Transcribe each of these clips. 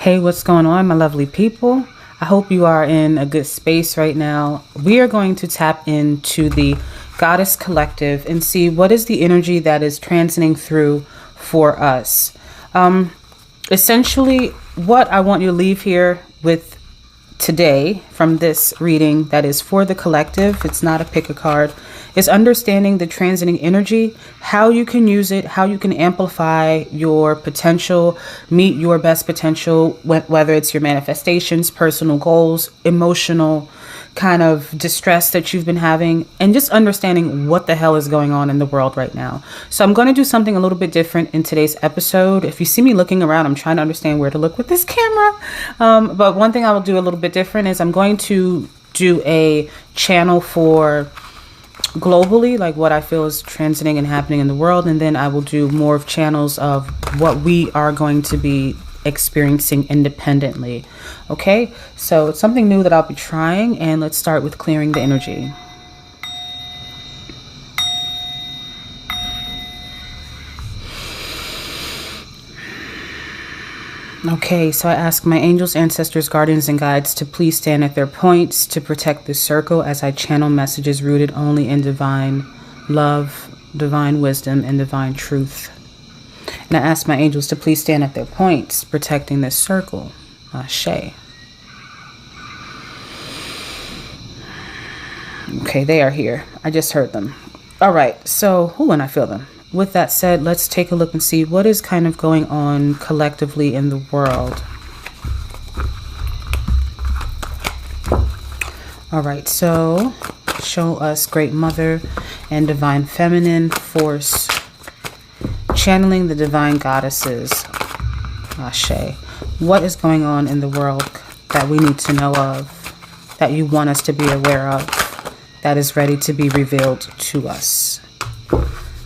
Hey, what's going on, my lovely people? I hope you are in a good space right now. We are going to tap into the Goddess Collective and see what is the energy that is transiting through for us. Essentially, what I want you to leave here with today from this reading that is for the collective, it's not a pick a card, is understanding the transiting energy, how you can use it, how you can amplify your potential, meet your best potential, whether it's your manifestations, personal goals, emotional kind of distress that you've been having, and just understanding what the hell is going on in the world right now. So I'm going to do something a little bit different in today's episode. If you see me looking around, I'm trying to understand where to look with this camera. But one thing I will do a little bit different is I'm going to do a channel for globally, like what I feel is transiting and happening in the world. And then I will do more of channels of what we are going to be experiencing independently. Okay, so it's something new that I'll be trying, and let's start with clearing the energy. Okay, so I ask my angels, ancestors, guardians, and guides to please stand at their points to protect this circle as I channel messages rooted only in divine love, divine wisdom, and divine truth. And I ask my angels to please stand at their points, protecting this circle. Ashe. Okay, they are here. I just heard them. All right, so, and I feel them. With that said, let's take a look and see what is kind of going on collectively in the world. All right, so show us Great Mother and Divine Feminine Force, channeling the divine goddesses. Ashe. What is going on in the world that we need to know of, that you want us to be aware of, that is ready to be revealed to us?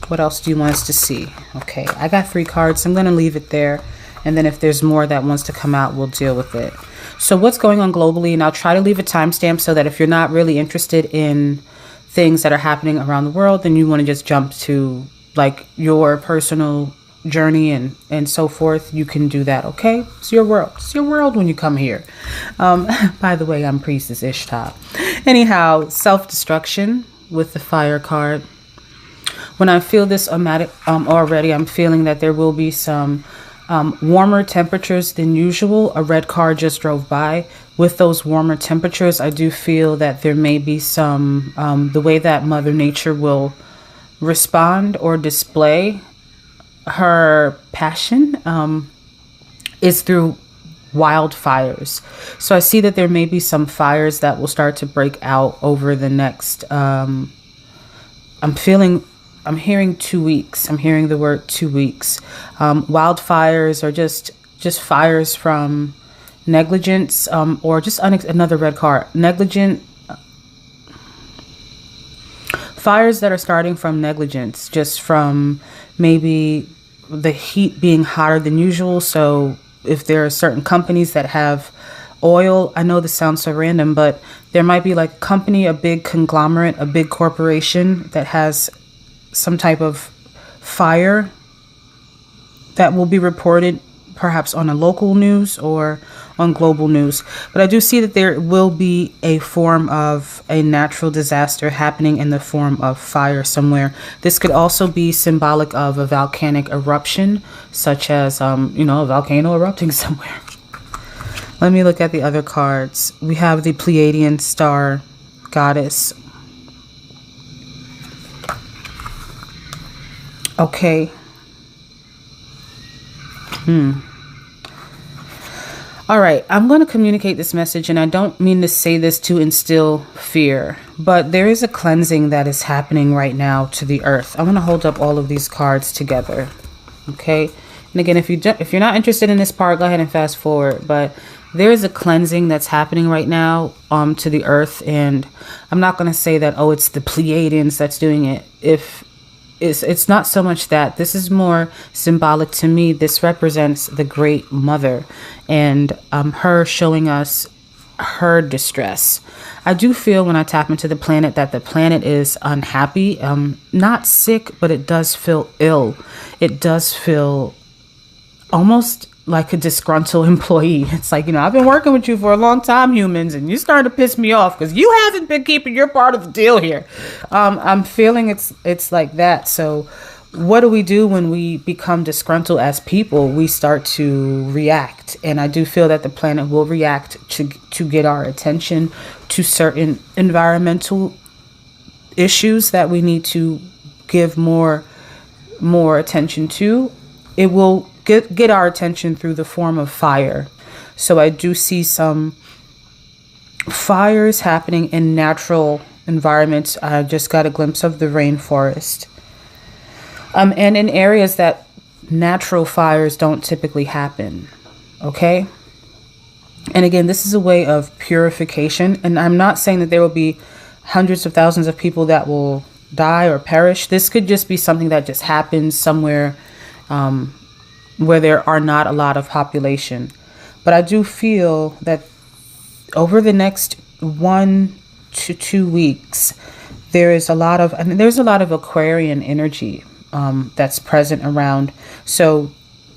What else do you want us to see? Okay, I got 3 cards. I'm going to leave it there. And then if there's more that wants to come out, we'll deal with it. So what's going on globally? And I'll try to leave a timestamp so that if you're not really interested in things that are happening around the world, then you want to just jump to like your personal journey and so forth, you can do that. Okay, it's your world. It's your world when you come here. By the way, I'm Priestess Ishtah. Anyhow, self-destruction with the fire card. When I feel this already, I'm feeling that there will be some warmer temperatures than usual. A red car just drove by. With those warmer temperatures, I do feel that there may be some, the way that Mother Nature will respond or display her passion is through wildfires. So I see that there may be some fires that will start to break out over the next, I'm hearing 2 weeks. I'm hearing the word 2 weeks. Wildfires are just fires from negligence, or just another red card. Negligent fires that are starting from negligence, just from maybe the heat being hotter than usual. So if there are certain companies that have oil, I know this sounds so random, but there might be like a company, a big conglomerate, a big corporation that has some type of fire that will be reported perhaps on a local news or on global news. But I do see that there will be a form of a natural disaster happening in the form of fire somewhere. This could also be symbolic of a volcanic eruption, such as, a volcano erupting somewhere. Let me look at the other cards. We have the Pleiadian star goddess. Okay. All right, I'm going to communicate this message, and I don't mean to say this to instill fear, but there is a cleansing that is happening right now to the earth. I'm going to hold up all of these cards together, okay? And again, if you're not interested in this part, go ahead and fast forward, but there is a cleansing that's happening right now to the earth, and I'm not going to say that, oh, it's the Pleiadians that's doing it. It's not so much that. This is more symbolic to me. This represents the Great Mother and her showing us her distress. I do feel when I tap into the planet that the planet is unhappy, not sick, but it does feel ill. It does feel almost like a disgruntled employee. It's like, I've been working with you for a long time, humans, and you're starting to piss me off because you haven't been keeping your part of the deal here. I'm feeling it's like that. So what do we do when we become disgruntled as people? We start to react. And I do feel that the planet will react to get our attention to certain environmental issues that we need to give more attention to. It will get our attention through the form of fire. So I do see some fires happening in natural environments. I just got a glimpse of the rainforest. And in areas that natural fires don't typically happen. Okay? And again, this is a way of purification. And I'm not saying that there will be hundreds of thousands of people that will die or perish. This could just be something that just happens somewhere where there are not a lot of population. But I do feel that over the next 1 to 2 weeks, there's a lot of Aquarian energy that's present around. So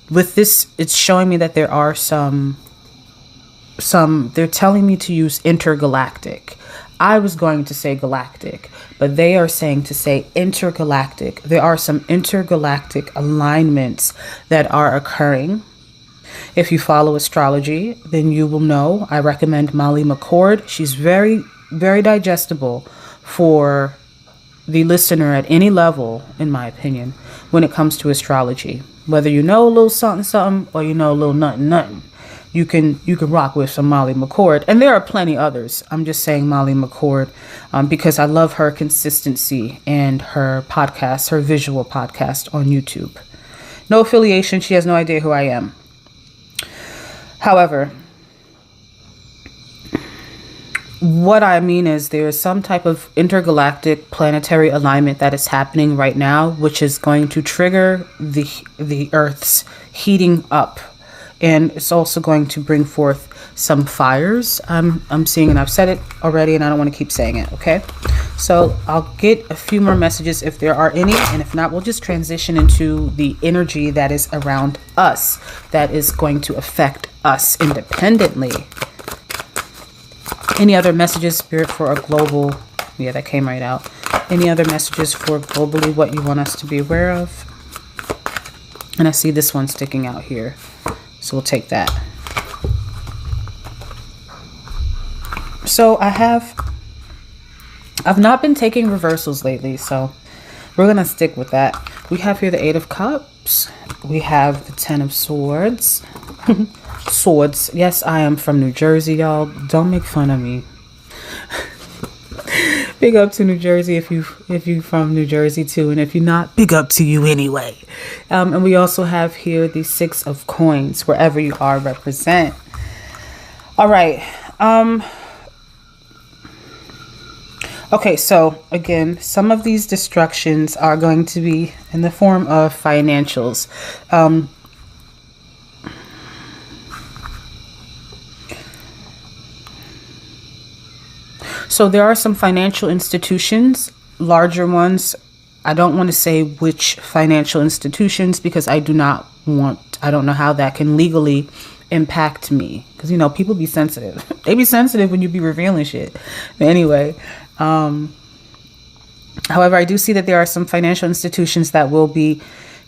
with this, it's showing me that there are some they're telling me to use intergalactic. I was going to say galactic, but they are saying to say intergalactic. There are some intergalactic alignments that are occurring. If you follow astrology, then you will know. I recommend Molly McCord. She's very, very digestible for the listener at any level, in my opinion, when it comes to astrology. Whether you know a little something, something, or you know a little nothing, nothing. You can rock with some Molly McCord. And there are plenty others. I'm just saying Molly McCord because I love her consistency and her podcast, her visual podcast on YouTube. No affiliation. She has no idea who I am. However, what I mean is there is some type of intergalactic planetary alignment that is happening right now, which is going to trigger the Earth's heating up. And it's also going to bring forth some fires. I'm seeing, and I've said it already, and I don't want to keep saying it, okay? So I'll get a few more messages if there are any, and if not, we'll just transition into the energy that is around us, that is going to affect us independently. Any other messages, Spirit, for a global... Yeah, that came right out. Any other messages for globally, what you want us to be aware of? And I see this one sticking out here. So we'll take that. So I've not been taking reversals lately, so we're going to stick with that. We have here the 8 of Cups. We have the 10 of Swords. Swords. Yes, I am from New Jersey, y'all. Don't make fun of me. Big up to New Jersey if you from New Jersey too, and if you're not, big up to you anyway. And we also have here the 6 of Coins, wherever you are, represent. All right. Okay, so again, some of these destructions are going to be in the form of financials. So there are some financial institutions, larger ones. I don't want to say which financial institutions because I don't know how that can legally impact me. Because, people be sensitive. They be sensitive when you be revealing shit. But anyway, however, I do see that there are some financial institutions that will be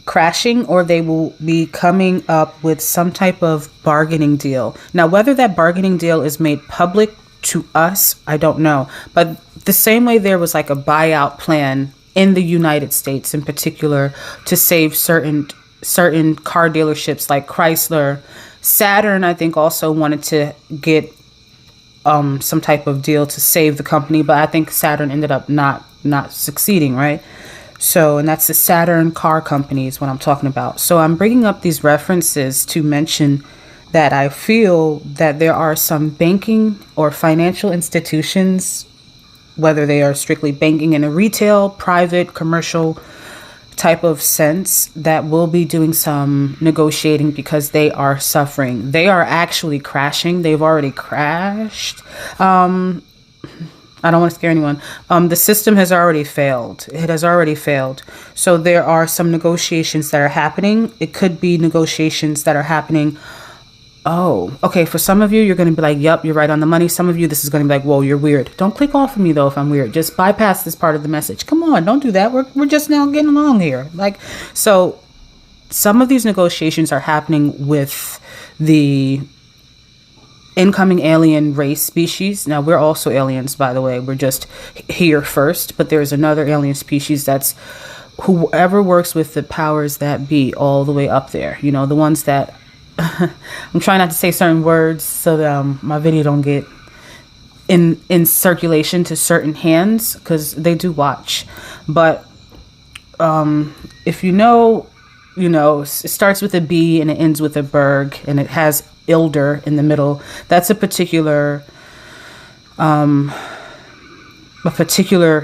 crashing, or they will be coming up with some type of bargaining deal. Now, whether that bargaining deal is made public to us, I don't know. But the same way there was like a buyout plan in the United States in particular to save certain car dealerships like Chrysler. Saturn, I think, also wanted to get some type of deal to save the company, but I think Saturn ended up not succeeding, right? So, and that's the Saturn car company is what I'm talking about. So I'm bringing up these references to mention that I feel that there are some banking or financial institutions, whether they are strictly banking in a retail, private, commercial type of sense, that will be doing some negotiating because they are suffering. They are actually crashing. They've already crashed. I don't want to scare anyone. The system has already failed. It has already failed. So there are some negotiations that are happening. It could be negotiations that are happening. Oh, okay. For some of you, you're going to be like, yep, you're right on the money. Some of you, this is going to be like, whoa, you're weird. Don't click off of me, though, if I'm weird. Just bypass this part of the message. Come on, don't do that. We're just now getting along here. Like, so some of these negotiations are happening with the incoming alien race species. Now, we're also aliens, by the way. We're just here first. But there's another alien species that's whoever works with the powers that be all the way up there. You know, the ones that... I'm trying not to say certain words so that my video don't get in circulation to certain hands, because they do watch. But if you know, it starts with a B and it ends with a Berg, and it has Ilder in the middle. That's a particular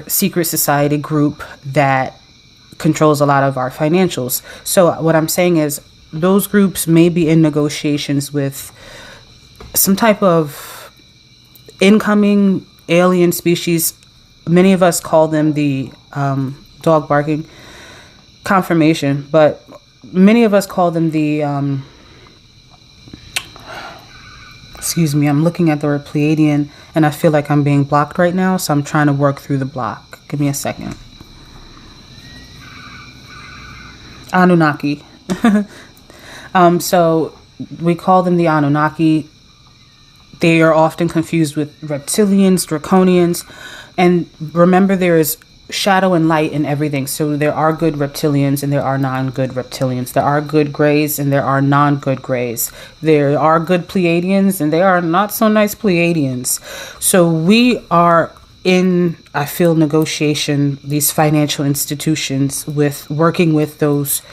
secret society group that controls a lot of our financials. So what I'm saying is, those groups may be in negotiations with some type of incoming alien species. Many of us call them the dog barking confirmation, but many of us call them the excuse me, I'm looking at the word Pleiadian and I feel like I'm being blocked right now, so I'm trying to work through the block. Give me a second. Anunnaki. So we call them the Anunnaki. They are often confused with reptilians, draconians. And remember, there is shadow and light in everything. So there are good reptilians and there are non-good reptilians. There are good grays and there are non-good grays. There are good Pleiadians and there are not so nice Pleiadians. So we are in, I feel, negotiation, these financial institutions, with working with those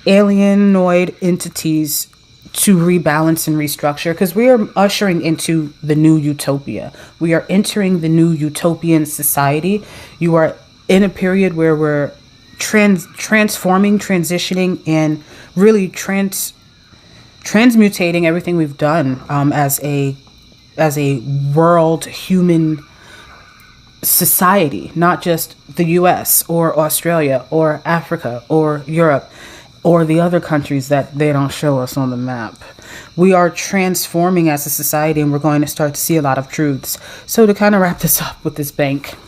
alienoid entities to rebalance and restructure, because we are ushering into the new utopia. We are entering the new utopian society. You are in a period where we're transforming, transitioning, and really transmutating everything we've done as a world human society, not just the US or Australia or Africa or Europe or the other countries that they don't show us on the map. We are transforming as a society, and we're going to start to see a lot of truths. So to kind of wrap this up with this banking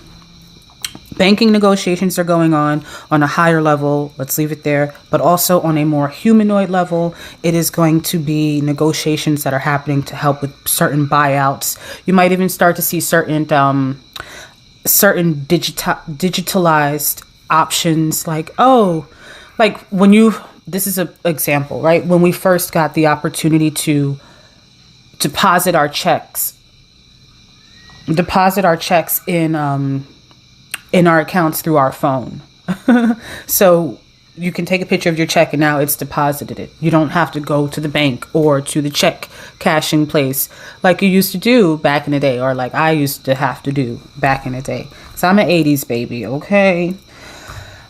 negotiations are going on a higher level. Let's leave it there. But also on a more humanoid level, it is going to be negotiations that are happening to help with certain buyouts. You might even start to see certain digitalized options, like this is an example, right? When we first got the opportunity to deposit our checks in our accounts through our phone. So you can take a picture of your check and now it's deposited it. You don't have to go to the bank or to the check cashing place like you used to do back in the day, or like I used to have to do back in the day. So I'm an 80s baby, okay?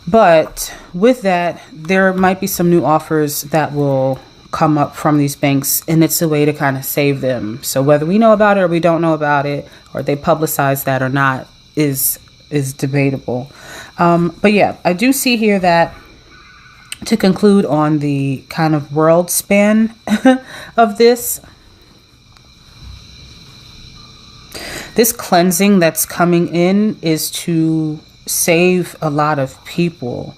But with that, there might be some new offers that will come up from these banks, and it's a way to kind of save them. So whether we know about it or we don't know about it, or they publicize that or not, is debatable. But yeah, I do see here that, to conclude on the kind of world span of this cleansing that's coming in is to save a lot of people.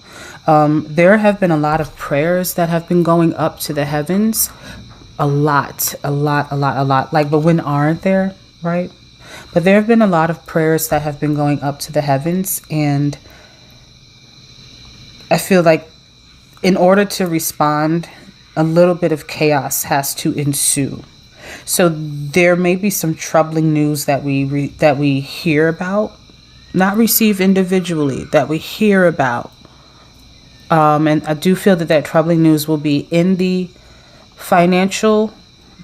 There have been a lot of prayers that have been going up to the heavens. A lot. Like, but when aren't there, right? But there have been a lot of prayers that have been going up to the heavens, and I feel like in order to respond, a little bit of chaos has to ensue. So there may be some troubling news that we hear about, not receive individually, that we hear about. And I do feel that troubling news will be in the financial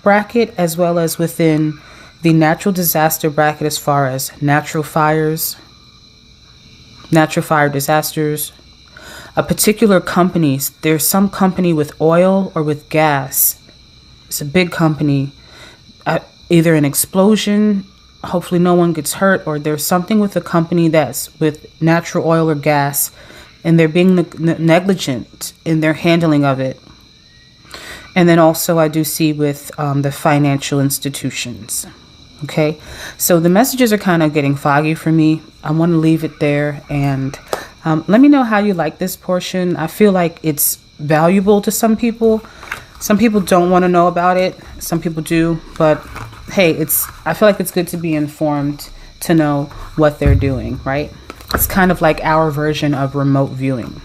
bracket as well as within the natural disaster bracket, as far as natural fire disasters. A particular companies, there's some company with oil or with gas. It's a big company. Either an explosion hopefully no one gets hurt, or there's something with a company that's with natural oil or gas and they're being negligent in their handling of it. And then also I do see with the financial institutions. Okay, so the messages are kind of getting foggy for me. I want to leave it there, and let me know how you like this portion. I feel like it's valuable to some people. Some people don't want to know about it. Some people do, but hey, I feel like it's good to be informed to know what they're doing, right? It's kind of like our version of remote viewing.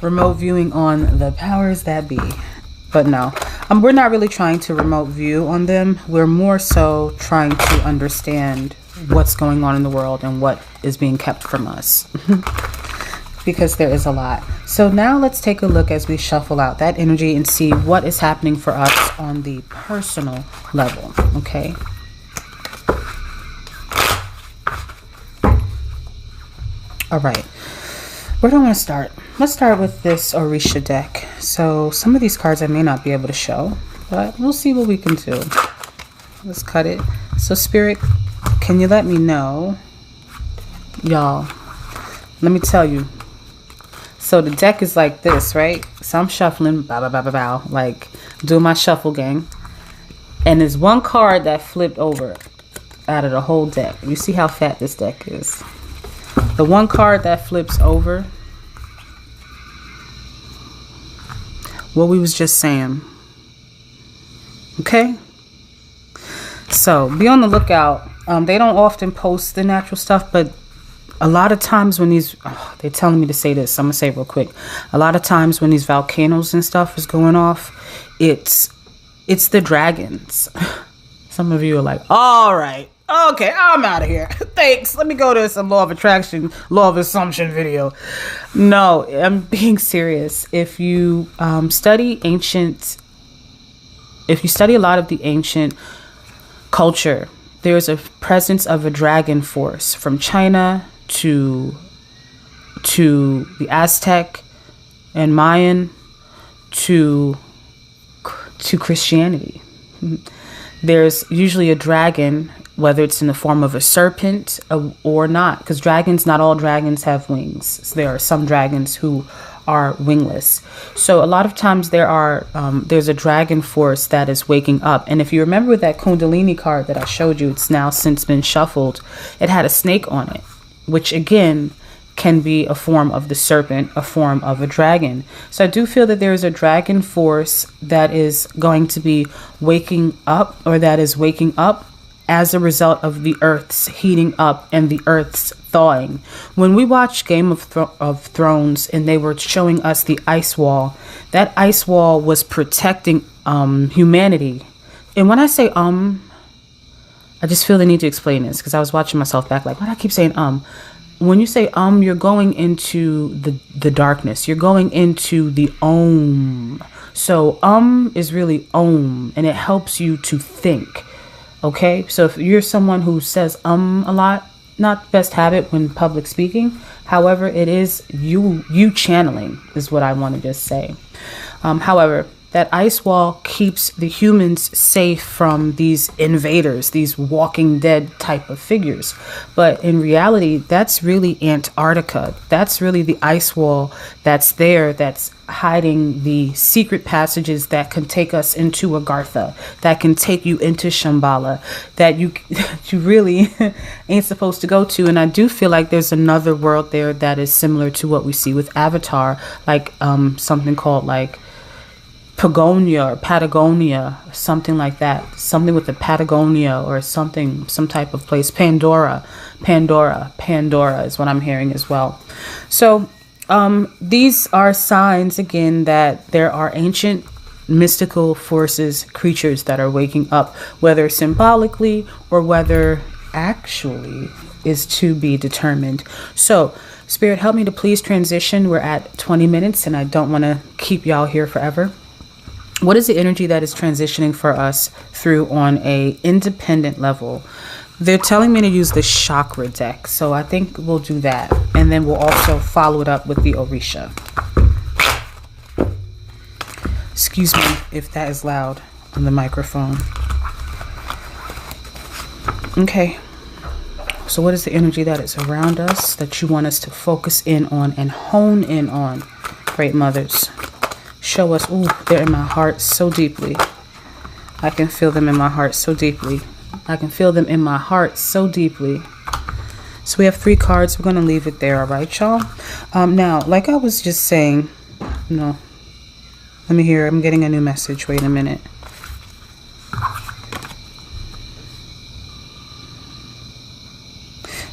Remote viewing on the powers that be. But no, we're not really trying to remote view on them. We're more so trying to understand what's going on in the world and what is being kept from us. Because there is a lot. So now let's take a look as we shuffle out that energy and see what is happening for us on the personal level. Okay. All right. Where do I want to start? Let's start with this Orisha deck. So some of these cards I may not be able to show, but we'll see what we can do. Let's cut it. So Spirit, can you let me know? Y'all, let me tell you. So the deck is like this, right? So I'm shuffling, bow, bow, bow, bow, bow, like doing my shuffle gang. And there's one card that flipped over out of the whole deck. You see how fat this deck is. The one card that flips over, what we was just saying. Okay? So be on the lookout. They don't often post the natural stuff, but a lot of times when these, they're telling me to say this, I'm going to say it real quick. A lot of times when these volcanoes and stuff is going off, it's the dragons. Some of you are like, all right. Okay, I'm out of here. Thanks. Let me go to some law of attraction, law of assumption video. No, I'm being serious. If you study a lot of the ancient culture, there's a presence of a dragon force from China to the Aztec and Mayan to Christianity. There's usually a dragon, whether it's in the form of a serpent or not, because not all dragons have wings. So there are some dragons who are wingless. So a lot of times there's a dragon force that is waking up. And if you remember that Kundalini card that I showed you, it's now since been shuffled. It had a snake on it, which again can be a form of the serpent, a form of a dragon. So I do feel that there is a dragon force that is going to be waking up, or that is waking up as a result of the earth's heating up and the earth's thawing. When we watched Game of Thrones and they were showing us the ice wall, that ice wall was protecting humanity. And when I say I just feel the need to explain this because I was watching myself back like, why do I keep saying When you say you're going into the darkness. You're going into the Om. So is really Om, and it helps you to think. Okay, so if you're someone who says a lot, not the best habit when public speaking. However, it is you channeling is what I want to just say. However, that ice wall keeps the humans safe from these invaders, these Walking Dead type of figures. But in reality, that's really Antarctica. That's really the ice wall that's there, that's hiding the secret passages that can take us into Agartha, that can take you into Shambhala, that you really ain't supposed to go to. And I do feel like there's another world there that is similar to what we see with Avatar, like something called like Pagonia or Patagonia, something like that, something with the Patagonia or something, some type of place. Pandora is what I'm hearing as well. So these are signs again that there are ancient mystical forces, creatures that are waking up, whether symbolically or whether actually is to be determined. So Spirit, help me to please transition. We're at 20 minutes and I don't want to keep y'all here forever. What is the energy that is transitioning for us through on a independent level? They're telling me to use the chakra deck, so I think we'll do that. And then we'll also follow it up with the Orisha. Excuse me if that is loud. on the microphone. Okay. So what is the energy that is around us that you want us to focus in on and hone in on? Great mothers. Show us. Ooh, they're in my heart so deeply. I can feel them in my heart so deeply. I can feel them in my heart so deeply. So we have 3 cards. We're going to leave it there. All right, y'all. Now, like I was just saying, no, let me hear. I'm getting a new message. Wait a minute.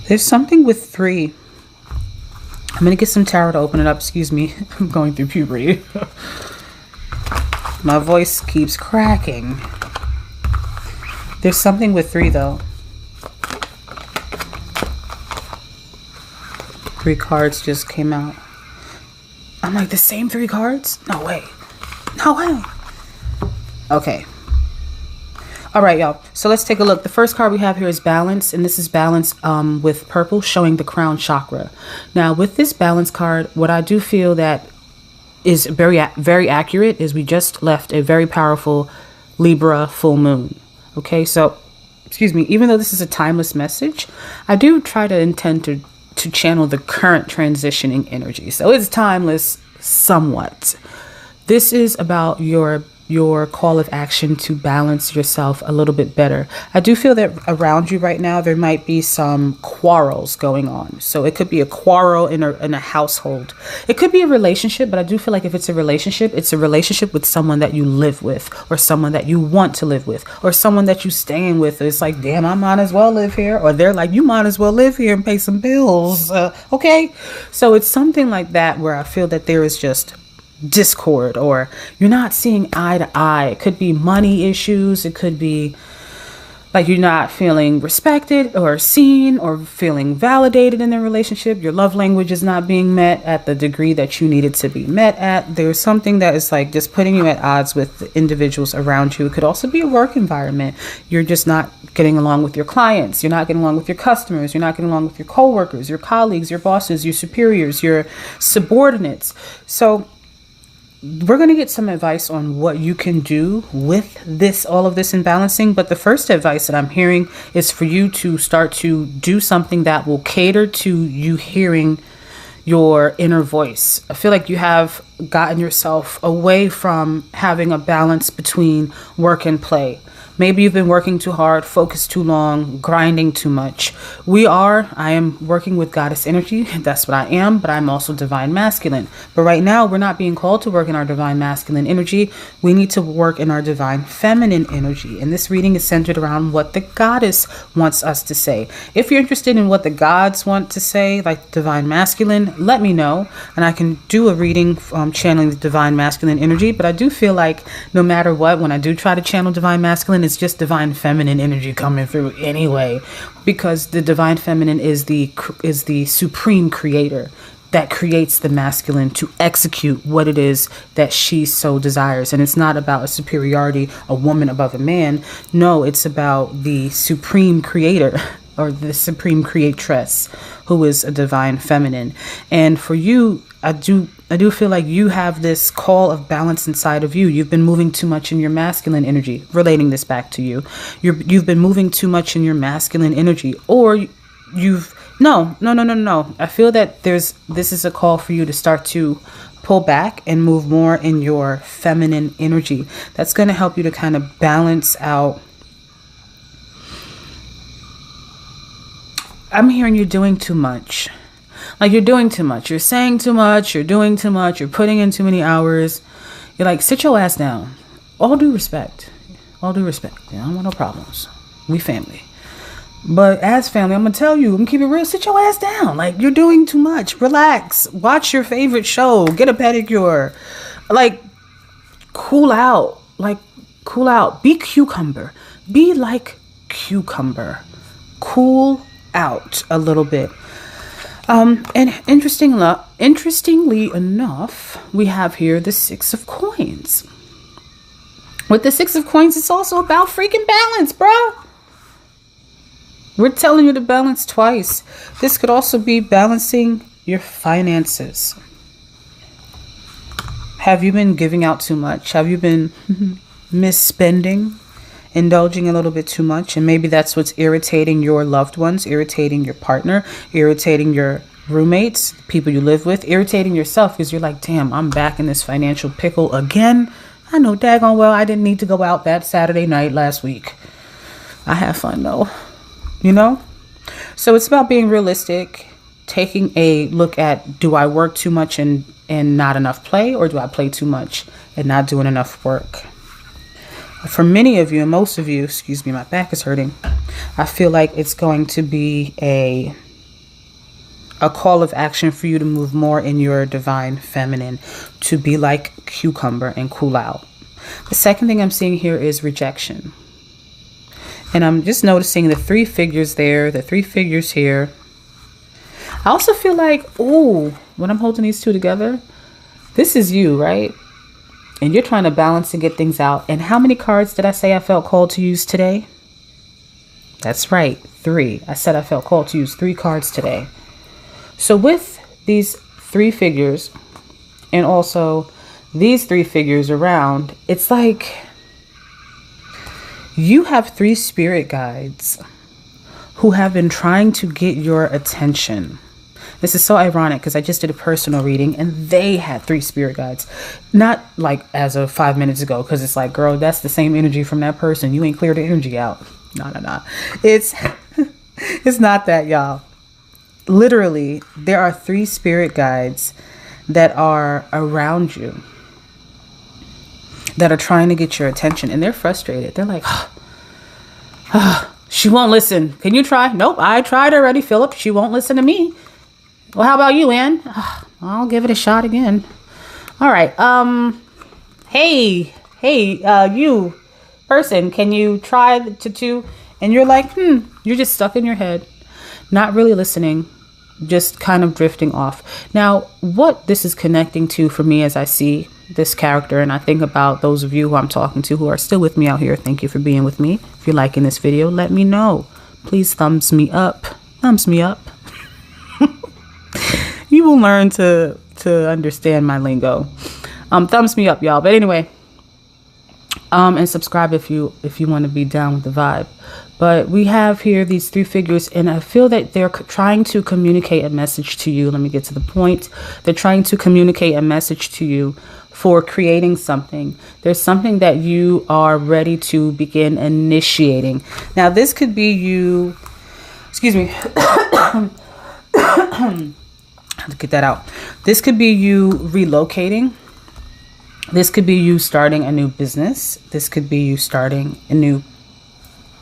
There's something with 3. I'm going to get some tarot to open it up. Excuse me. I'm going through puberty. My voice keeps cracking. There's something with 3, though. 3 cards just came out. I'm like, the same 3 cards? No way. No way. Okay. All right, y'all. So let's take a look. The first card we have here is balance, and this is balance with purple, showing the crown chakra. Now, with this balance card, what I do feel that is very accurate is we just left a very powerful Libra full moon. Okay, so, excuse me, even though this is a timeless message, I do try to intend to channel the current transitioning energy. So it's timeless somewhat. This is about your call of action to balance yourself a little bit better. I do feel that around you right now, there might be some quarrels going on. So it could be a quarrel in a household. It could be a relationship, but I do feel like if it's a relationship with someone that you live with, or someone that you want to live with, or someone that you staying with. It's like, damn, I might as well live here. Or they're like, you might as well live here and pay some bills. Okay. So it's something like that where I feel that there is just discord, or you're not seeing eye to eye. It could be money issues. It could be like you're not feeling respected or seen or feeling validated in the relationship. Your love language is not being met at the degree that you need it to be met at. There's something that is like just putting you at odds with the individuals around you. It could also be a work environment. You're just not getting along with your clients. You're not getting along with your customers. You're not getting along with your coworkers, your colleagues, your bosses, your superiors, your subordinates. So we're going to get some advice on what you can do with this, all of this imbalancing. But the first advice that I'm hearing is for you to start to do something that will cater to you hearing your inner voice. I feel like you have gotten yourself away from having a balance between work and play. Maybe you've been working too hard, focused too long, grinding too much. I am working with goddess energy. That's what I am, but I'm also divine masculine. But right now, we're not being called to work in our divine masculine energy. We need to work in our divine feminine energy. And this reading is centered around what the goddess wants us to say. If you're interested in what the gods want to say, like divine masculine, let me know. And I can do a reading channeling the divine masculine energy. But I do feel like no matter what, when I do try to channel divine masculine, it's just divine feminine energy coming through anyway, because the divine feminine is the supreme creator that creates the masculine to execute what it is that she so desires. And it's not about a superiority, a woman above a man. No, it's about the supreme creator or the supreme creatress, who is a divine feminine. And for you, I do feel like you have this call of balance inside of you. You've been moving too much in your masculine energy, relating this back to you. You've been moving too much in your masculine energy, or no. I feel that this is a call for you to start to pull back and move more in your feminine energy. That's going to help you to kind of balance out. I'm hearing you're doing too much. Like you're doing too much. You're saying too much. You're doing too much. You're putting in too many hours. You're like, sit your ass down. All due respect. All due respect. I don't want no problems. We family. But as family, I'm going to tell you, I'm going to keep it real. Sit your ass down. Like, you're doing too much. Relax. Watch your favorite show. Get a pedicure. Like, cool out. Like, cool out. Be cucumber. Be like cucumber. Cool out a little bit. And interestingly enough, we have here the 6 of coins. With the 6 of coins, it's also about freaking balance, bro. We're telling you to balance twice. This could also be balancing your finances. Have you been giving out too much? Have you been misspending, indulging a little bit too much. And maybe that's what's irritating your loved ones, irritating your partner, irritating your roommates, people you live with, irritating yourself, because you're like, damn, I'm back in this financial pickle again. I know daggone well I didn't need to go out that Saturday night last week. I have fun though, you know? So it's about being realistic, taking a look at, do I work too much and not enough play, or do I play too much and not doing enough work? For many of you, and most of you, excuse me, my back is hurting. I feel like it's going to be a call of action for you to move more in your divine feminine, to be like cucumber and cool out. The second thing I'm seeing here is rejection. And I'm just noticing the 3 figures there, the 3 figures here. I also feel like, ooh, when I'm holding these 2 together, this is you, right? And you're trying to balance and get things out. And how many cards did I say I felt called to use today? That's right, 3. I said I felt called to use 3 cards today. So with these 3 figures, and also these 3 figures around, it's like you have 3 spirit guides who have been trying to get your attention. This is so ironic because I just did a personal reading and they had 3 spirit guides. Not like as of 5 minutes ago, because it's like, girl, that's the same energy from that person. You ain't cleared the energy out. No. It's not that, y'all. Literally, there are 3 spirit guides that are around you, that are trying to get your attention, and they're frustrated. They're like, she won't listen. Can you try? Nope, I tried already, Philip. She won't listen to me. Well, how about you, Ann? I'll give it a shot again. All right. Hey, you person, can you try to, and you're like, you're just stuck in your head, not really listening, just kind of drifting off. Now, what this is connecting to for me as I see this character, and I think about those of you who I'm talking to who are still with me out here, thank you for being with me. If you're liking this video, let me know. Please thumbs me up. You will learn to understand my lingo. Thumbs me up, y'all. But anyway, and subscribe if you want to be down with the vibe. But we have here these 3 figures, and I feel that they're trying to communicate a message to you. Let me get to the point. They're trying to communicate a message to you for creating something. There's something that you are ready to begin initiating. Now, this could be you, excuse me. To get that out. This could be you relocating. This could be you starting a new business. This could be you starting a new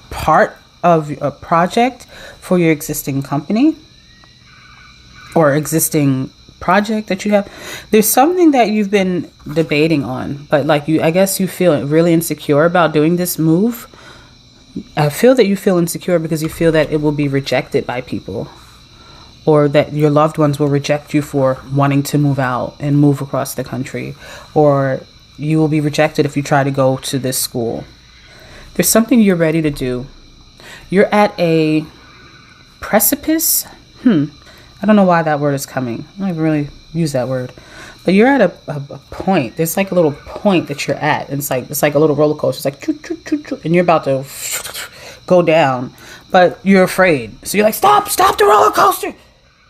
part of a project for your existing company or existing project that you have. There's something that you've been debating on, but like I guess you feel really insecure about doing this move. I feel that you feel insecure because you feel that it will be rejected by people, or that your loved ones will reject you for wanting to move out and move across the country, or you will be rejected if you try to go to this school. There's something you're ready to do. You're at a precipice. I don't know why that word is coming. I don't even really use that word. But you're at a point. There's like a little point that you're at. And it's like a little roller coaster. It's like, choo, choo, choo, choo, and you're about to go down. But you're afraid. So you're like, stop the roller coaster.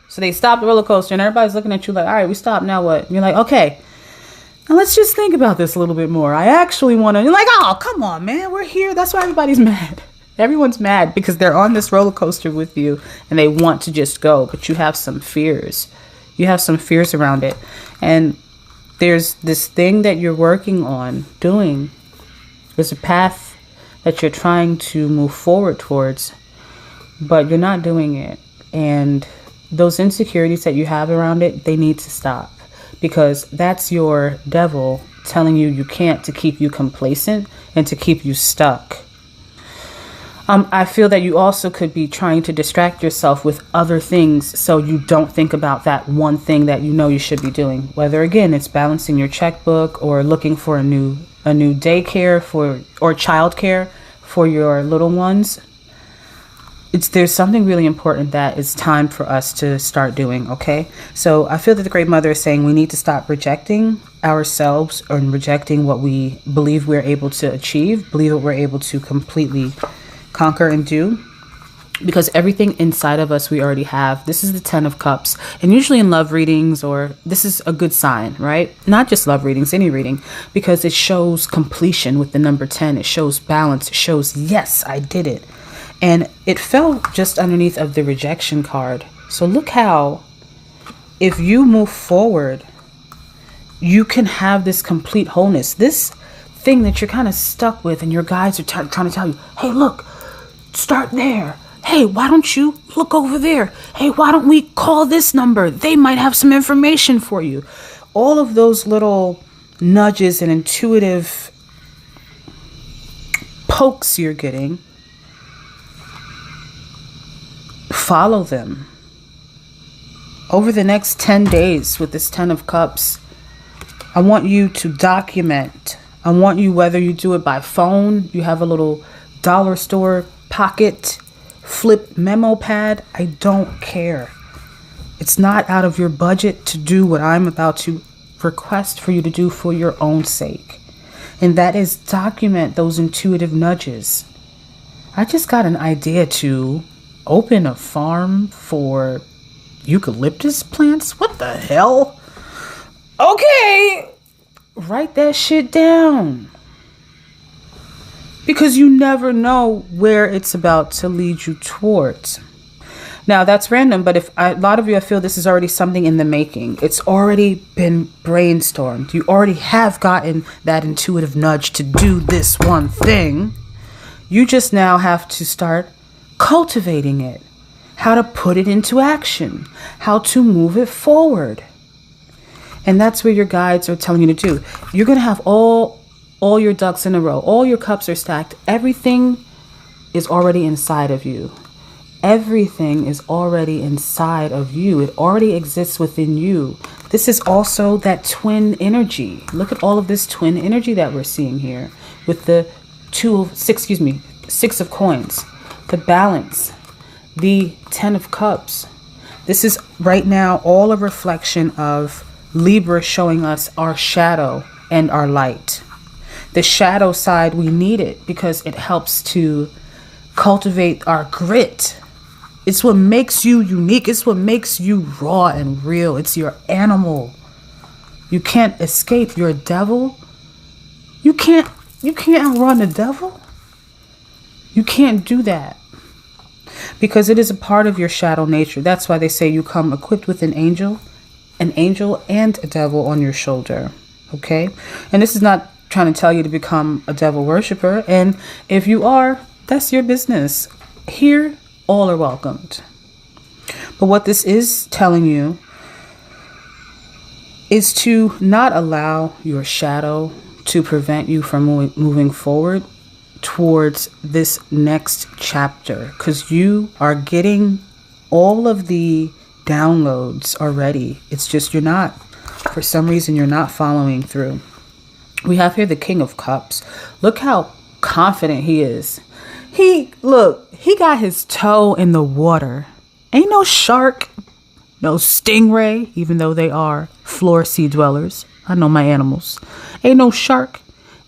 So they stop the roller coaster and everybody's looking at you like, all right, we stopped. Now what? And you're like, okay, now let's just think about this a little bit more. I actually want to. You're like, oh, come on, man. We're here. That's why everybody's mad. Everyone's mad because they're on this roller coaster with you and they want to just go. But you have some fears. You have some fears around it. And there's this thing that you're working on doing. There's a path that you're trying to move forward towards, but you're not doing it. And those insecurities that you have around it, they need to stop, because that's your devil telling you you can't, to keep you complacent and to keep you stuck. I feel that you also could be trying to distract yourself with other things so you don't think about that one thing that you know you should be doing. Whether, again, it's balancing your checkbook or looking for a new daycare or childcare for your little ones. there's something really important that it's time for us to start doing, okay? So I feel that the Great Mother is saying we need to stop rejecting ourselves or rejecting what we believe we're able to achieve, believe that we're able to completely conquer and do. Because everything inside of us we already have. This is the 10 of Cups. And usually in love readings, or this is a good sign, right? Not just love readings, any reading. Because it shows completion with the number 10. It shows balance. It shows, yes, I did it. And it fell just underneath of the rejection card. So look how, if you move forward, you can have this complete wholeness. This thing that you're kind of stuck with and your guides are trying to tell you, hey, look, start there. Hey, why don't you look over there? Hey, why don't we call this number? They might have some information for you. All of those little nudges and intuitive pokes you're getting, follow them. Over the next 10 days with this 10 of Cups, I want you to document. I want you, whether you do it by phone, you have a little dollar store pocket flip memo pad, I don't care. It's not out of your budget to do what I'm about to request for you to do for your own sake. And that is document those intuitive nudges. I just got an idea to open a farm for eucalyptus plants. What the hell? Okay, write that shit down. Because you never know where it's about to lead you towards. Now, that's random, but if a lot of you, I feel this is already something in the making. It's already been brainstormed. You already have gotten that intuitive nudge to do this one thing. You just now have to start cultivating it. How to put it into action. How to move it forward. And that's where your guides are telling you to do. You're going to have all your ducks in a row. All your cups are stacked. Everything is already inside of you. Everything is already inside of you. It already exists within you. This is also that twin energy. Look at all of this twin energy that we're seeing here with the 6 of coins, the balance, the 10 of cups. This is right now all a reflection of Libra showing us our shadow and our light. The shadow side, we need it because it helps to cultivate our grit. It's what makes you unique. It's what makes you raw and real. It's your animal. You can't escape your devil. You can't outrun the devil. You can't do that because it is a part of your shadow nature. That's why they say you come equipped with an angel and a devil on your shoulder. Okay? And this is not trying to tell you to become a devil worshiper, and if you are, that's your business. Here, all are welcomed. But what this is telling you is to not allow your shadow to prevent you from moving forward towards this next chapter, because you are getting all of the downloads already. It's just for some reason you're not following through. We have here the King of Cups. Look how confident he is. He got his toe in the water. Ain't no shark, no stingray, even though they are floor sea dwellers. I know my animals. Ain't no shark,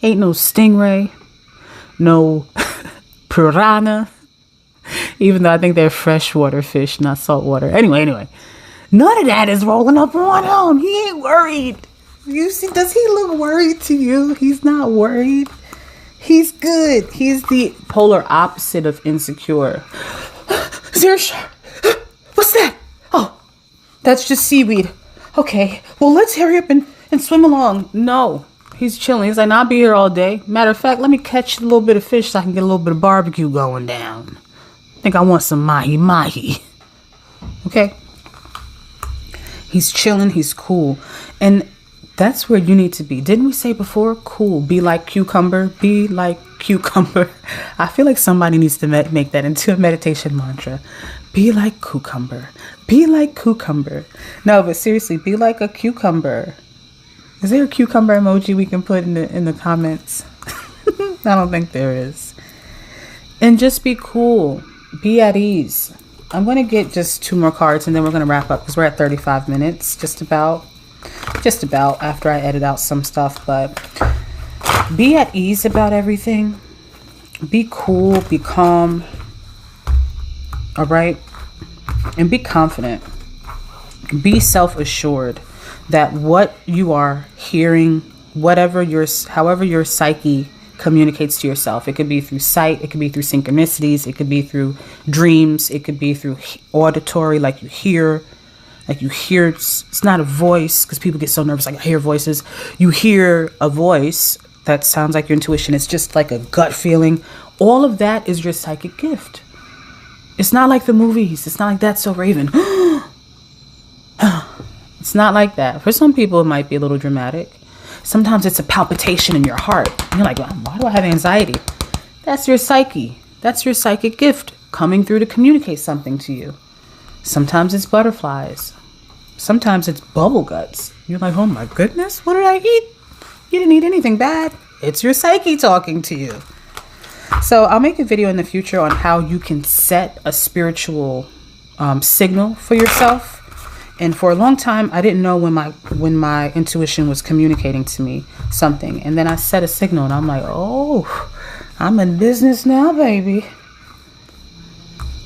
ain't no stingray, no piranha, even though I think they're freshwater fish, not saltwater. Anyway, none of that is rolling up on him. He ain't worried. You see, does he look worried to you? He's not worried. He's good. He's the polar opposite of insecure. Is there a shark? What's that? Oh, that's just seaweed. Okay, well, let's hurry up and swim along. No, he's chilling. He's like, I'll be here all day. Matter of fact, let me catch a little bit of fish so I can get a little bit of barbecue going down. I think I want some mahi. Okay? He's chilling. He's cool. And that's where you need to be. Didn't we say before? Cool. Be like cucumber. Be like cucumber. I feel like somebody needs to make that into a meditation mantra. Be like cucumber. Be like cucumber. No, but seriously, be like a cucumber. Is there a cucumber emoji we can put in the comments? I don't think there is. And just be cool. Be at ease. I'm going to get just 2 more cards and then we're going to wrap up because we're at 35 minutes, just about after I edit out some stuff. But be at ease about everything. Be cool, be calm. All right? And be confident. Be self-assured that what you are hearing, however your psyche communicates to yourself. It could be through sight, it could be through synchronicities, it could be through dreams, it could be through auditory, like you hear, it's not a voice, because people get so nervous, like I hear voices. You hear a voice that sounds like your intuition. It's just like a gut feeling. All of that is your psychic gift. It's not like the movies. It's not like That's So Raven. It's not like that. For some people, it might be a little dramatic. Sometimes it's a palpitation in your heart. You're like, well, why do I have anxiety? That's your psyche. That's your psychic gift coming through to communicate something to you. Sometimes it's butterflies. Sometimes it's bubble guts. You're like, oh my goodness, what did I eat? You didn't eat anything bad. It's your psyche talking to you. So I'll make a video in the future on how you can set a spiritual signal for yourself. And for a long time, I didn't know when my intuition was communicating to me something. And then I set a signal and I'm like, oh, I'm in business now, baby.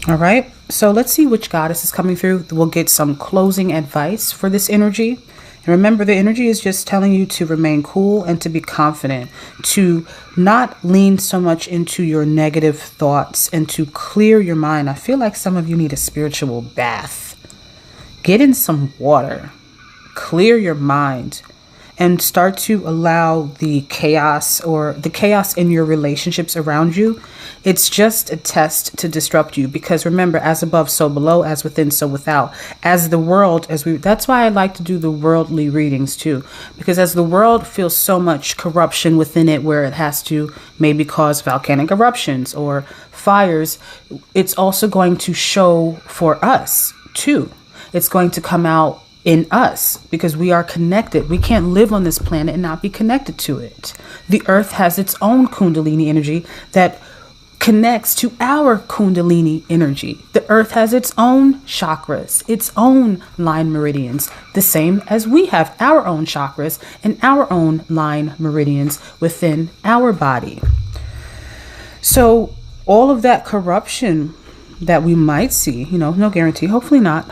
All right. So let's see which goddess is coming through. We'll get some closing advice for this energy. And remember, the energy is just telling you to remain cool and to be confident, to not lean so much into your negative thoughts and to clear your mind. I feel like some of you need a spiritual bath. Get in some water, clear your mind, and start to allow the chaos in your relationships around you. It's just a test to disrupt you, because remember, as above, so below, as within, so without. That's why I like to do the worldly readings too, because as the world feels so much corruption within it, where it has to maybe cause volcanic eruptions or fires, it's also going to show for us too. It's going to come out in us because we are connected. We can't live on this planet and not be connected to it. The earth has its own Kundalini energy that connects to our Kundalini energy. The earth has its own chakras, its own line meridians, the same as we have our own chakras and our own line meridians within our body. So all of that corruption that we might see, no guarantee, hopefully not,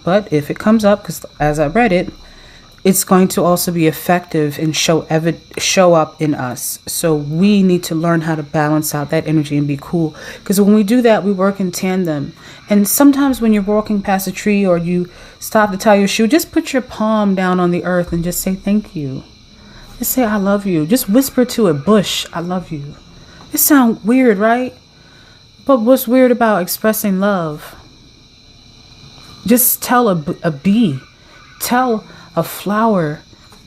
but if it comes up, because as I read it, it's going to also be effective and show up in us. So we need to learn how to balance out that energy and be cool, because when we do that, we work in tandem. And sometimes when you're walking past a tree or you stop to tie your shoe, just put your palm down on the earth and just say thank you. Just say I love you. Just whisper to a bush, I love you. It sounds weird, right? But what's weird about expressing love? Just tell a bee, tell a flower,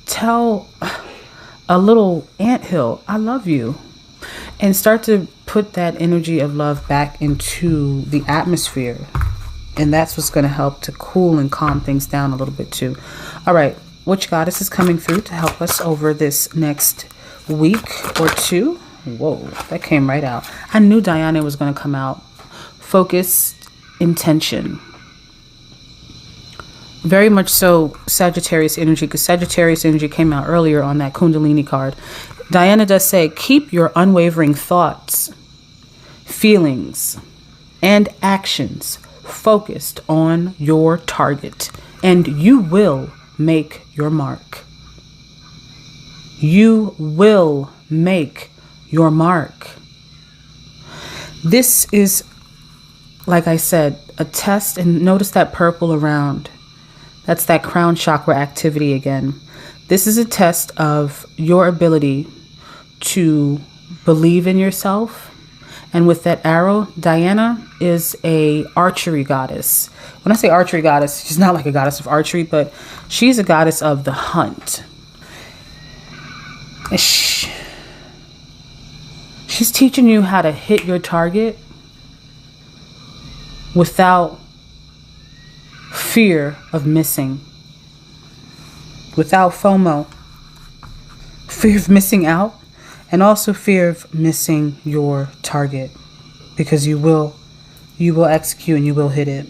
tell a little anthill, I love you. And start to put that energy of love back into the atmosphere. And that's what's going to help to cool and calm things down a little bit too. All right, which goddess is coming through to help us over this next week or two? Whoa, that came right out. I knew Diana was going to come out. Focus, intention. Very much so Sagittarius energy, because Sagittarius energy came out earlier on that Kundalini card. Diana does say, keep your unwavering thoughts, feelings, and actions focused on your target, and you will make your mark. You will make your mark. This is, like I said, a test. And notice that purple around. That's that crown chakra activity again. This is a test of your ability to believe in yourself. And with that arrow, Diana is a archery goddess. When I say archery goddess, she's not like a goddess of archery, but she's a goddess of the hunt. She's teaching you how to hit your target without fear of missing, without FOMO, fear of missing out, and also fear of missing your target, because you will you will execute and you will hit it.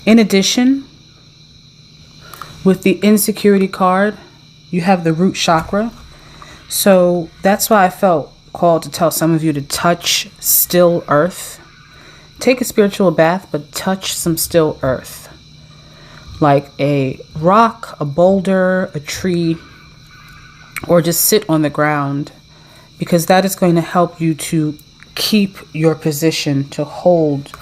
In addition, with the insecurity card, you have the root chakra. So that's why I felt called to tell some of you to touch still earth. Take a spiritual bath, but touch some still earth. Like a rock, a boulder, a tree, or just sit on the ground, because that is going to help you to keep your position, to hold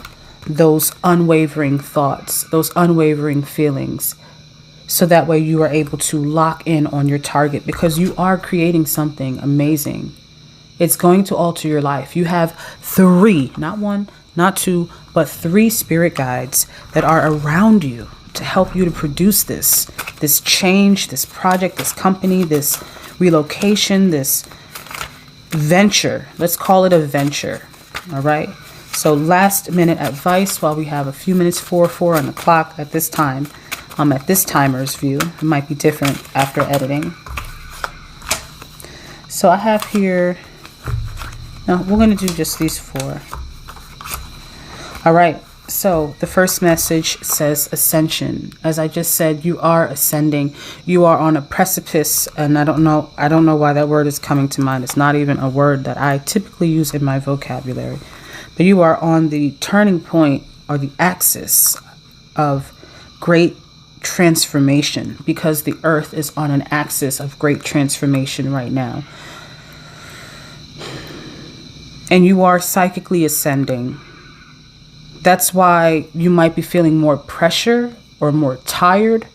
those unwavering thoughts, those unwavering feelings, so that way you are able to lock in on your target, because you are creating something amazing. It's going to alter your life. You have 3, not 1, not 2, but 3 spirit guides that are around you to help you to produce this change, this project, this company, this relocation, this venture. Let's call it a venture. All right. So last minute advice while we have a few minutes, 4 on the clock at this time. At this timer's view. It might be different after editing. So I have here, now we're going to do just these 4. All right. So the first message says ascension. As I just said, you are ascending. You are on a precipice, and I don't know why that word is coming to mind. It's not even a word that I typically use in my vocabulary. But you are on the turning point, or the axis of great transformation, because the earth is on an axis of great transformation right now. And you are psychically ascending. That's why you might be feeling more pressure or more tired,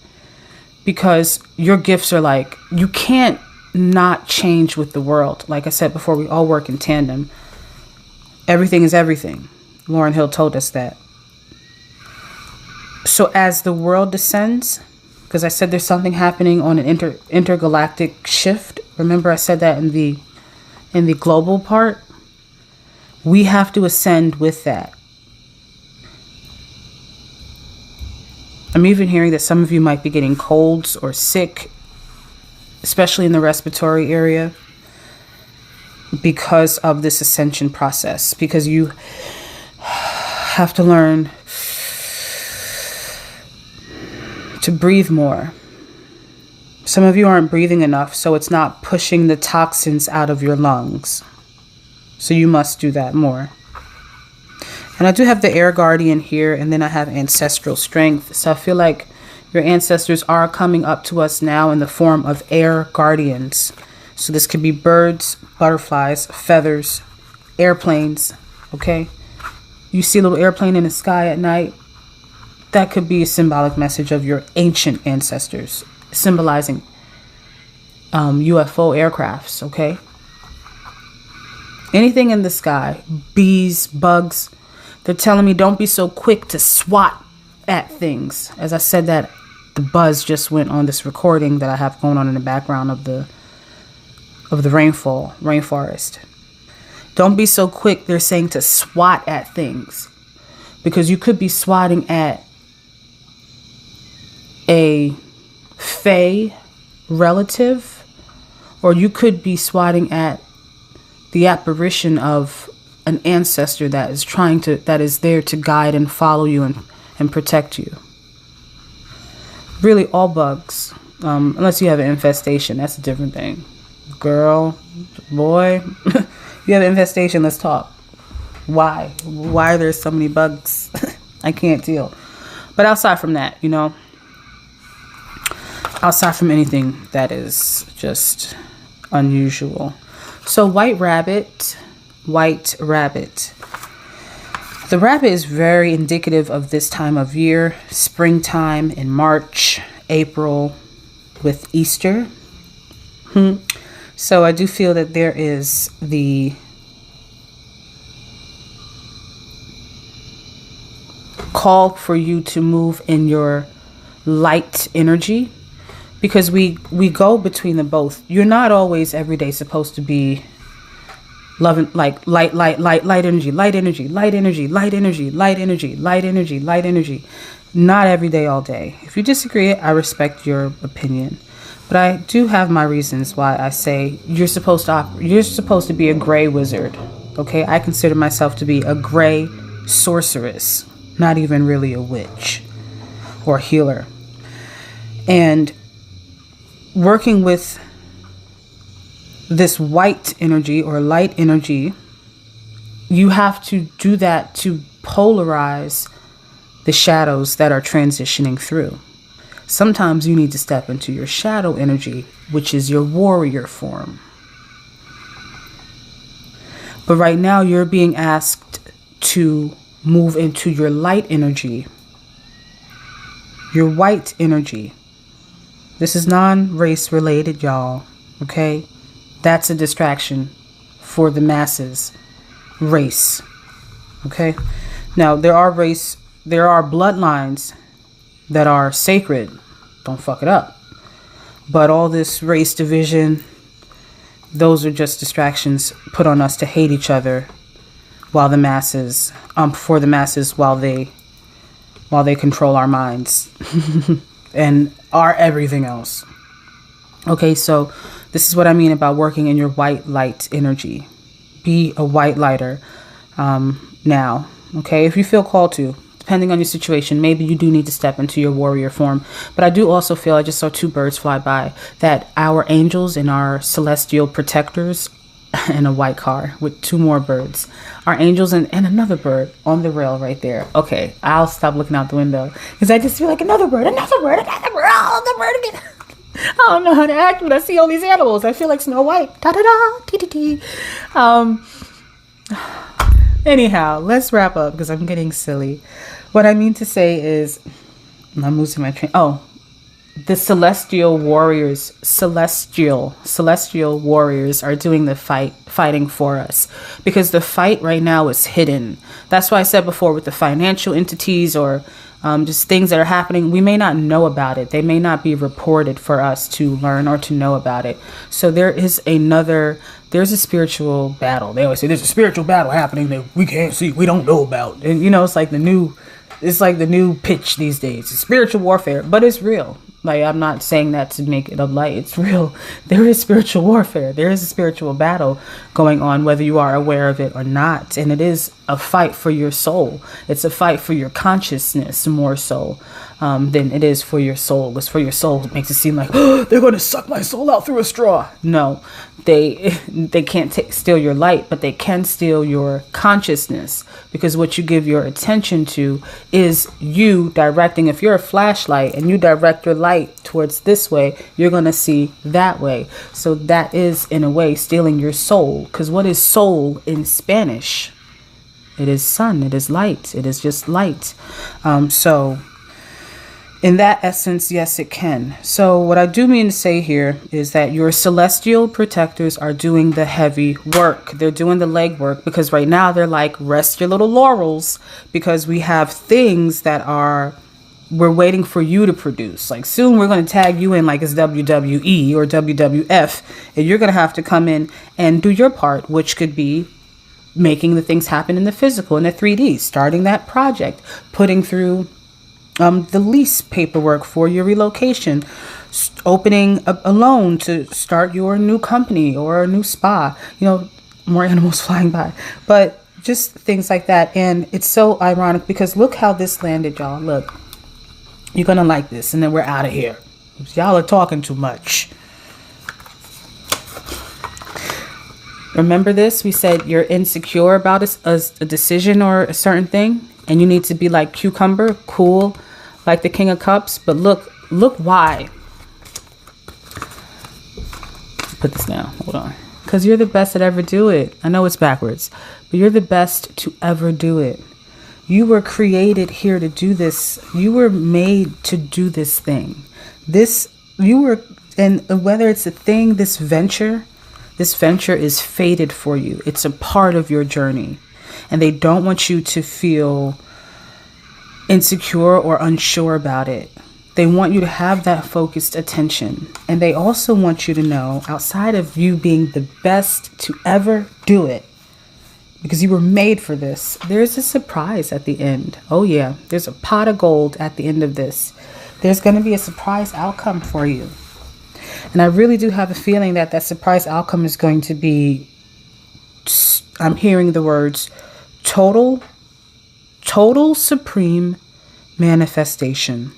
because your gifts are like, you can't not change with the world. Like I said before, we all work in tandem. Everything is everything. Lauryn Hill told us that. So as the world descends, because I said there's something happening on an intergalactic shift. Remember I said that in the global part? We have to ascend with that. I'm even hearing that some of you might be getting colds or sick, especially in the respiratory area, because of this ascension process, because you have to learn to breathe more. Some of you aren't breathing enough, so it's not pushing the toxins out of your lungs. So you must do that more. And I do have the air guardian here, and then I have ancestral strength. So I feel like your ancestors are coming up to us now in the form of air guardians. So this could be birds, butterflies, feathers, airplanes, okay? You see a little airplane in the sky at night? That could be a symbolic message of your ancient ancestors, symbolizing UFO aircrafts, okay? Anything in the sky, bees, bugs, they're telling me don't be so quick to swat at things. As I said that, the buzz just went on this recording that I have going on in the background of the rainforest. Don't be so quick, they're saying, to swat at things, because you could be swatting at a fae relative, or you could be swatting at the apparition of an ancestor that is there to guide and follow you and protect you. Really, all bugs, unless you have an infestation, that's a different thing. Girl, boy, you have an infestation, let's talk. Why are there so many bugs? I can't deal. But outside from that, outside from anything that is just unusual. So white rabbit. The rabbit is very indicative of this time of year, springtime in March, April, with Easter. So I do feel that there is the call for you to move in your light energy, because we go between the both. You're not always every day supposed to be loving like light energy. Not every day, all day. If you disagree, I respect your opinion. But I do have my reasons why I say you're supposed to be a gray wizard. Okay, I consider myself to be a gray sorceress, not even really a witch or healer. And working with this white energy or light energy, you have to do that to polarize the shadows that are transitioning through. Sometimes you need to step into your shadow energy, which is your warrior form. But right now you're being asked to move into your light energy, your white energy. This is non-race related, y'all. Okay? That's a distraction for the masses. Race. Okay? Now, there are bloodlines that are sacred. Don't fuck it up. But all this race division, those are just distractions put on us to hate each other while the masses, for the masses, while they control our minds and our everything else. Okay, so this is what I mean about working in your white light energy. Be a white lighter now. Okay, if you feel called to, depending on your situation, maybe you do need to step into your warrior form. But I do also feel, I just saw 2 birds fly by, that our angels and our celestial protectors, and a white car with 2 more birds, our angels and another bird on the rail right there. Okay, I'll stop looking out the window because I just feel like another bird again. I don't know how to act when I see all these animals. I feel like Snow White. Da da da, tee tee tee. Anyhow, let's wrap up because I'm getting silly. What I mean to say is, I'm losing my train. Oh, the celestial warriors, celestial warriors are doing the fighting for us, because the fight right now is hidden. That's why I said before, with the financial entities or just things that are happening, we may not know about it. They may not be reported for us to learn or to know about it. So there's a spiritual battle. They always say there's a spiritual battle happening that we can't see, we don't know about. And it's like the new pitch these days. It's spiritual warfare, but it's real. Like, I'm not saying that to make it a light. It's real. There is spiritual warfare. There is a spiritual battle going on, whether you are aware of it or not. And it is a fight for your soul. It's a fight for your consciousness more so than it is for your soul. It's for your soul. It makes it seem like, oh, they're going to suck my soul out through a straw. No, they can't steal your light, but they can steal your consciousness, because what you give your attention to is you directing. If you're a flashlight and you direct your light towards this way, you're going to see that way. So that is, in a way, stealing your soul. Because what is soul in Spanish? It is sun. It is light. It is just light. So in that essence, yes, it can. So what I do mean to say here is that your celestial protectors are doing the heavy work. They're doing the leg work, because right now they're like, rest your little laurels, because we have things that we're waiting for you to produce. Like, soon we're going to tag you in like it's WWE or WWF, and you're going to have to come in and do your part, which could be making the things happen in the physical, in the 3D, starting that project, putting through the lease paperwork for your relocation, opening a loan to start your new company or a new spa, more animals flying by, but just things like that. And it's so ironic because look how this landed, y'all. Look, you're going to like this. And then we're out of here. Y'all are talking too much. Remember this? We said you're insecure about a decision or a certain thing, and you need to be like cucumber, cool, like the King of Cups. But look why. Put this down. Hold on. Because you're the best to ever do it. I know it's backwards, but you're the best to ever do it. You were created here to do this. You were made to do this thing. And whether it's a thing, this venture is fated for you. It's a part of your journey. And they don't want you to feel insecure or unsure about it. They want you to have that focused attention. And they also want you to know, outside of you being the best to ever do it, because you were made for this, there's a surprise at the end. Oh yeah, there's a pot of gold at the end of this. There's going to be a surprise outcome for you. And I really do have a feeling that surprise outcome is going to be I'm hearing the words total supreme manifestation.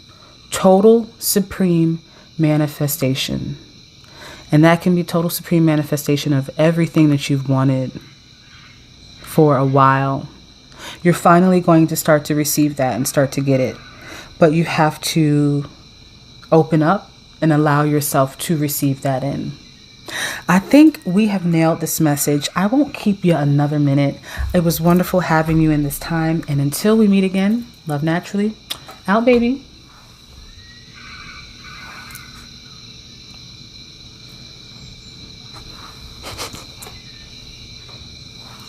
Total supreme manifestation. And that can be total supreme manifestation of everything that you've wanted for a while. You're finally going to start to receive that and start to get it. But you have to open up and allow yourself to receive that in. I think we have nailed this message. I won't keep you another minute. It was wonderful having you in this time. And until we meet again, love naturally. Out, baby.